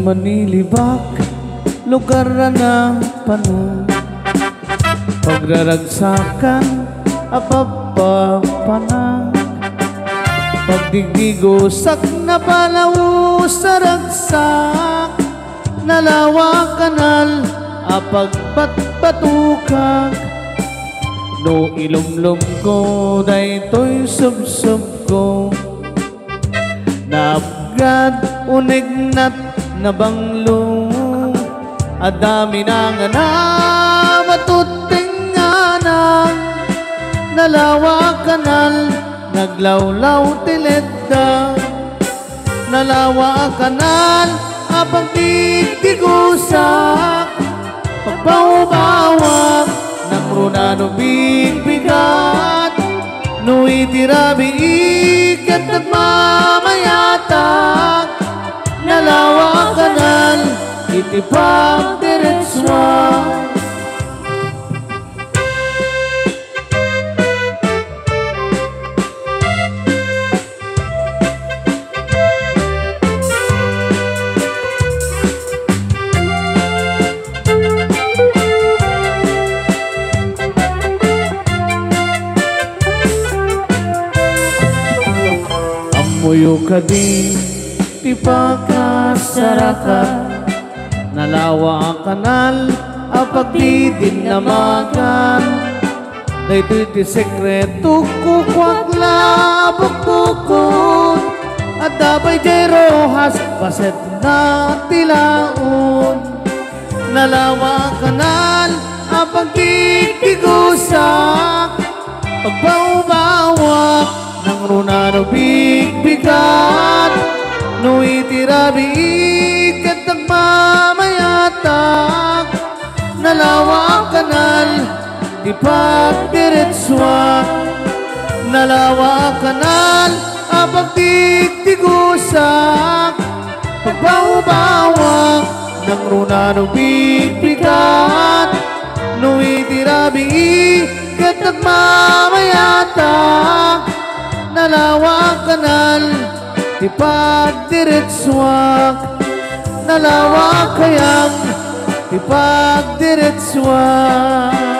Manilibak, lugar na pano, pagraragsakan, apapapanang, pagdigdigosak na palaw sa ragsak, nalawa kanal, apagbatbatukak, no ilumlum ko, daytoy sub-sub ko, naabgad unignat, nabanglong adami na nga na matuting nga na nalawa kanal naglawlaw tileda nalawa kanal apang tigtigusak pagbaubawak ng runano bigbigat no itirabi ikat nagmamayatak nalawa kanal, itipag diretswa. Amuyo ka din tipakasarakan nalawa ang kanal apag di din namagan daytoy ti sekreto kukwak labok tukod at dabay jay rohas paset na tilaon nalawa ang kanal apag di tigusak pagbaubawak ng runano bigbigat no itirabi ikat nagmamayatak nalawa ang kanal di pagdiretswa nalawa ang kanal apag tigtigusak pagbaubawak ng runano bigbigat no itirabi ikat nagmamayatak nalawa ang kanal di pagdiretswak nalawa kayang di pagdiretswak